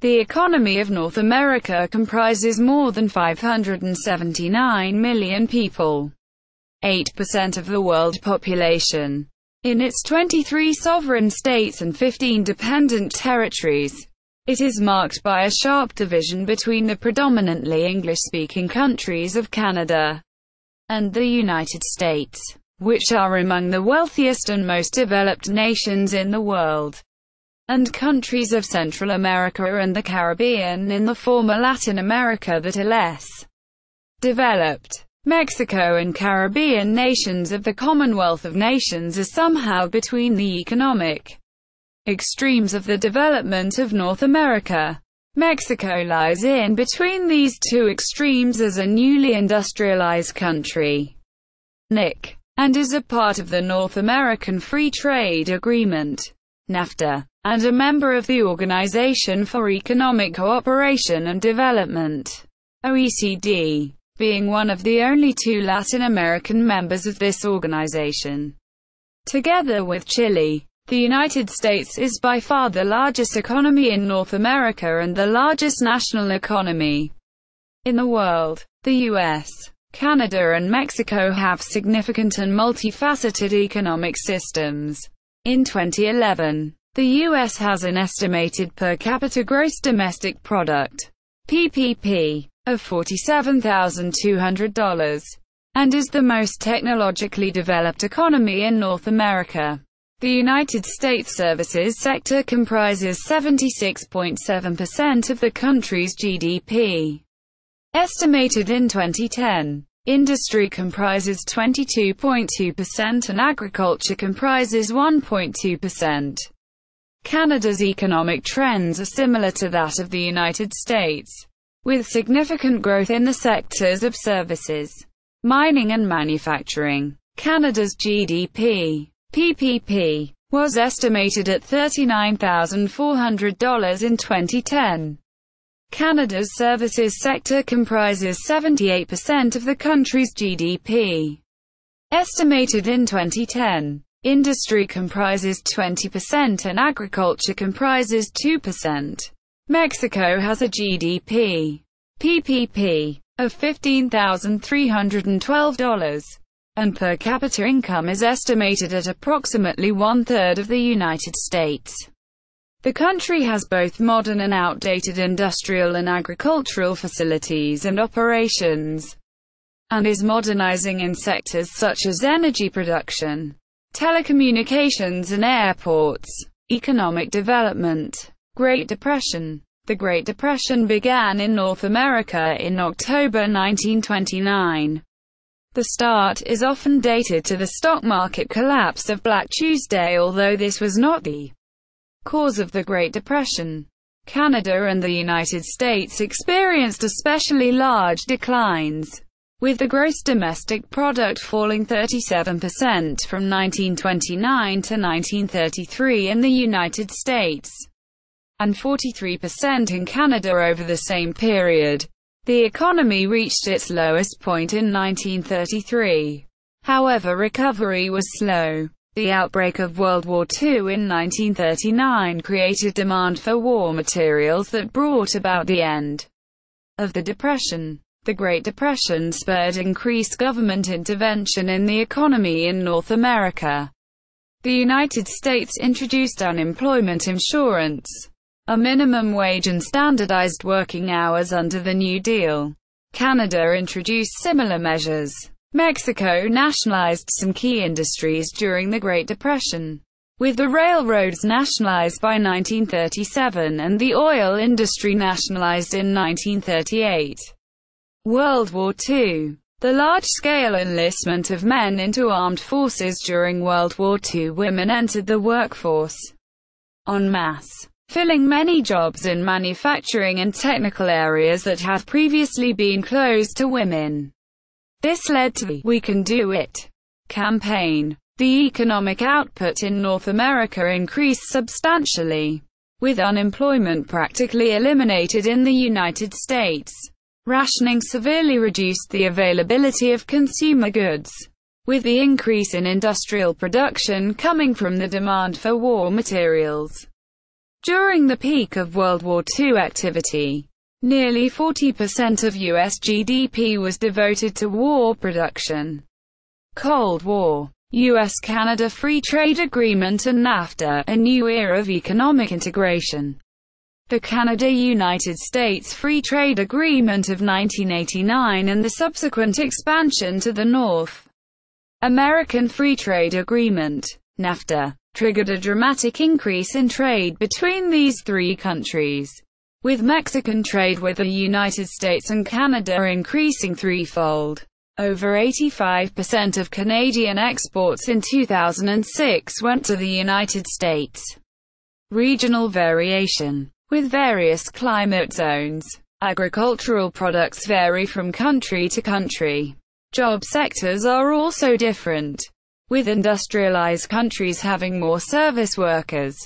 The economy of North America comprises more than 579 million people, 8% of the world population. In its 23 sovereign states and 15 dependent territories, it is marked by a sharp division between the predominantly English-speaking countries of Canada and the United States, which are among the wealthiest and most developed nations in the world, and countries of Central America and the Caribbean in the former Latin America that are less developed. Mexico and Caribbean nations of the Commonwealth of Nations are somehow between the economic extremes of the development of North America. Mexico lies in between these two extremes as a newly industrialized country, NIC, and is a part of the North American Free Trade Agreement, NAFTA, and a member of the Organization for Economic Cooperation and Development, OECD, being one of the only two Latin American members of this organization. Together with Chile, the United States is by far the largest economy in North America and the largest national economy in the world. The US, Canada and Mexico have significant and multifaceted economic systems. In 2011, the US has an estimated per capita gross domestic product, PPP, of $47,200, and is the most technologically developed economy in North America. The United States services sector comprises 76.7% of the country's GDP. Estimated in 2010, industry comprises 22.2% and agriculture comprises 1.2%. Canada's economic trends are similar to that of the United States, with significant growth in the sectors of services, mining and manufacturing. Canada's GDP, PPP, was estimated at $39,400 in 2010. Canada's services sector comprises 78% of the country's GDP. Estimated in 2010, industry comprises 20% and agriculture comprises 2%. Mexico has a GDP, PPP, of $15,312, and per capita income is estimated at approximately one-third of the United States. The country has both modern and outdated industrial and agricultural facilities and operations, and is modernizing in sectors such as energy production, telecommunications and airports. Economic development. Great Depression. The Great Depression began in North America in October 1929. The start is often dated to the stock market collapse of Black Tuesday, although this was not the cause of the Great Depression. Canada and the United States experienced especially large declines, with the gross domestic product falling 37% from 1929 to 1933 in the United States, and 43% in Canada over the same period. The economy reached its lowest point in 1933. However, recovery was slow. The outbreak of World War II in 1939 created demand for war materials that brought about the end of the Depression. The Great Depression spurred increased government intervention in the economy in North America. The United States introduced unemployment insurance, a minimum wage and standardized working hours under the New Deal. Canada introduced similar measures. Mexico nationalized some key industries during the Great Depression, with the railroads nationalized by 1937 and the oil industry nationalized in 1938. World War II. The large-scale enlistment of men into armed forces during World War II. Women entered the workforce en masse, filling many jobs in manufacturing and technical areas that had previously been closed to women. This led to the "We Can Do It" campaign. The economic output in North America increased substantially, with unemployment practically eliminated in the United States. Rationing severely reduced the availability of consumer goods, with the increase in industrial production coming from the demand for war materials. During the peak of World War II activity, nearly 40% of U.S. GDP was devoted to war production. Cold War, U.S.-Canada Free Trade Agreement and NAFTA, a new era of economic integration. The Canada-United States Free Trade Agreement of 1989 and the subsequent expansion to the North American Free Trade Agreement, NAFTA, triggered a dramatic increase in trade between these three countries, with Mexican trade with the United States and Canada increasing threefold. Over 85% of Canadian exports in 2006 went to the United States. Regional variation. With various climate zones, agricultural products vary from country to country. Job sectors are also different, with industrialized countries having more service workers,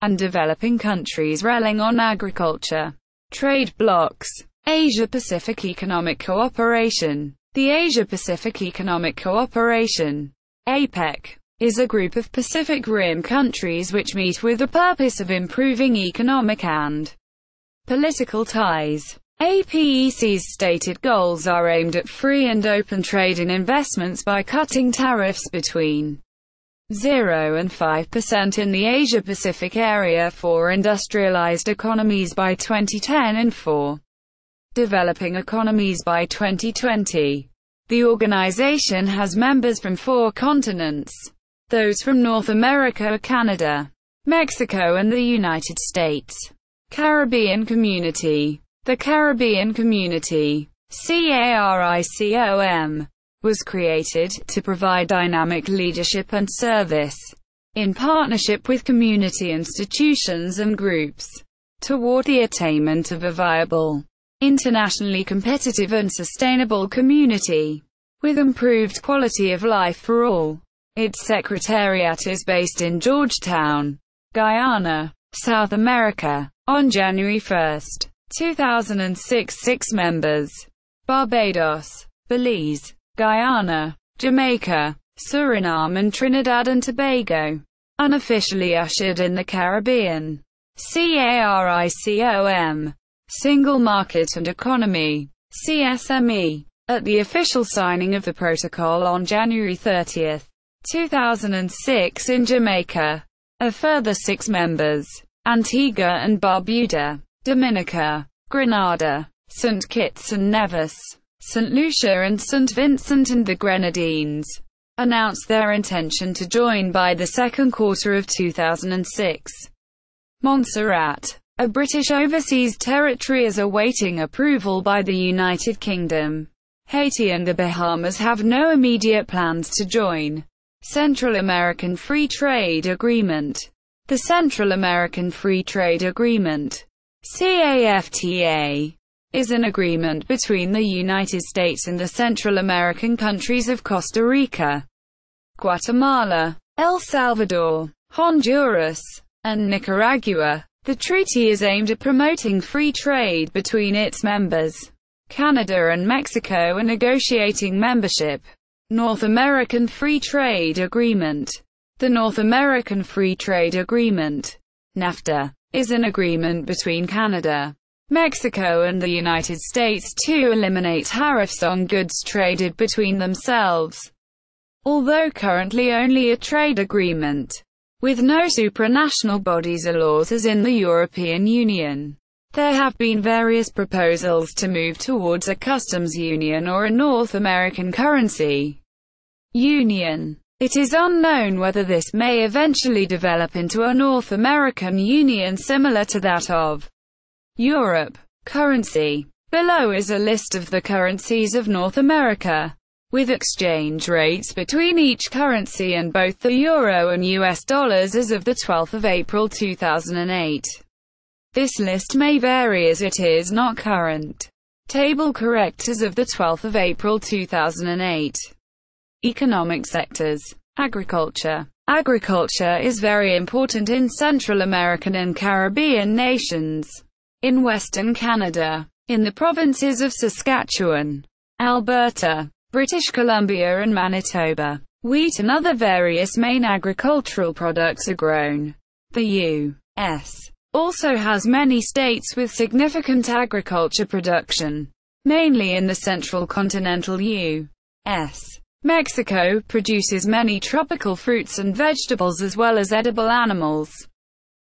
and developing countries relying on agriculture. Trade blocs. Asia-Pacific Economic Cooperation. The Asia-Pacific Economic Cooperation, APEC, is a group of Pacific Rim countries which meet with the purpose of improving economic and political ties. APEC's stated goals are aimed at free and open trade and investments by cutting tariffs between 0 and 5% in the Asia-Pacific area for industrialized economies by 2010 and for developing economies by 2020. The organization has members from 4 continents. Those from North America, Canada, Mexico and the United States. Caribbean Community. The Caribbean Community, CARICOM, was created to provide dynamic leadership and service, in partnership with community institutions and groups, toward the attainment of a viable, internationally competitive and sustainable community, with improved quality of life for all. Its secretariat is based in Georgetown, Guyana, South America. On January 1, 2006, 6 members: Barbados, Belize, Guyana, Jamaica, Suriname and Trinidad and Tobago, unofficially ushered in the Caribbean. CARICOM, Single Market and Economy, CSME, at the official signing of the protocol on January 30, 2006 in Jamaica. A further 6 members: Antigua and Barbuda, Dominica, Grenada, St. Kitts and Nevis, St. Lucia and St. Vincent and the Grenadines, announced their intention to join by the second quarter of 2006. Montserrat, a British overseas territory, is awaiting approval by the United Kingdom. Haiti and the Bahamas have no immediate plans to join. Central American Free Trade Agreement. The Central American Free Trade Agreement, CAFTA, is an agreement between the United States and the Central American countries of Costa Rica, Guatemala, El Salvador, Honduras, and Nicaragua. The treaty is aimed at promoting free trade between its members. Canada and Mexico are negotiating membership. North American Free Trade Agreement. The North American Free Trade Agreement, NAFTA, is an agreement between Canada, Mexico and the United States to eliminate tariffs on goods traded between themselves. Although currently only a trade agreement, with no supranational bodies or laws as in the European Union, there have been various proposals to move towards a customs union or a North American currency union. It is unknown whether this may eventually develop into a North American Union similar to that of Europe. Currency. Below is a list of the currencies of North America, with exchange rates between each currency and both the euro and US dollars as of the 12th of April 2008. This list may vary as it is not current. Table correct as of the 12th of April 2008. Economic sectors. Agriculture. Agriculture is very important in Central American and Caribbean nations. In Western Canada, in the provinces of Saskatchewan, Alberta, British Columbia and Manitoba, wheat and other various main agricultural products are grown. The U.S. also has many states with significant agriculture production, mainly in the central continental U.S. Mexico produces many tropical fruits and vegetables as well as edible animals.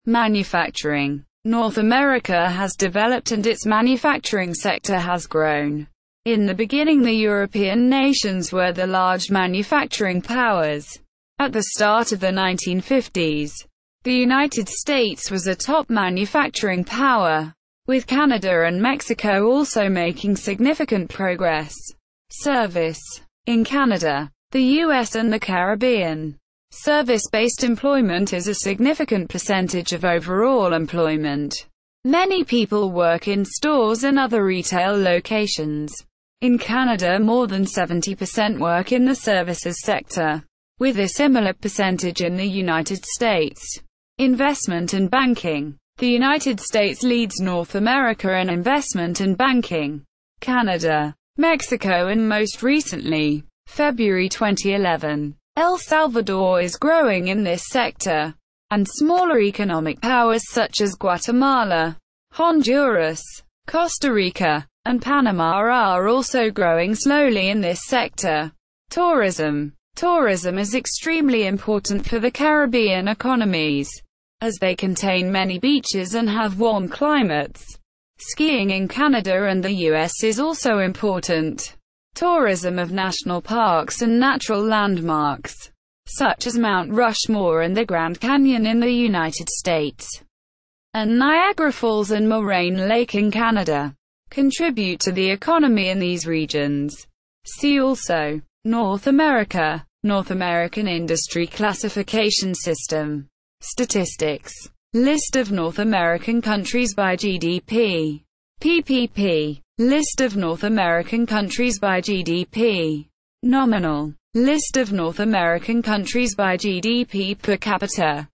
Manufacturing. North America has developed and its manufacturing sector has grown. In the beginning, the European nations were the large manufacturing powers. At the start of the 1950s, the United States was a top manufacturing power, with Canada and Mexico also making significant progress. Service. In Canada, the U.S. and the Caribbean, service-based employment is a significant percentage of overall employment. Many people work in stores and other retail locations. In Canada, more than 70% work in the services sector, with a similar percentage in the United States. Investment and banking. The United States leads North America in investment and banking. Canada, Mexico and most recently, February 2011, El Salvador is growing in this sector, and smaller economic powers such as Guatemala, Honduras, Costa Rica, and Panama are also growing slowly in this sector. Tourism. Tourism is extremely important for the Caribbean economies, as they contain many beaches and have warm climates. Skiing in Canada and the US is also important. Tourism of national parks and natural landmarks, such as Mount Rushmore and the Grand Canyon in the United States, and Niagara Falls and Moraine Lake in Canada, contribute to the economy in these regions. See also North America, North American Industry Classification System. Statistics. List of North American countries by GDP. PPP. List of North American countries by GDP. Nominal. List of North American countries by GDP per capita.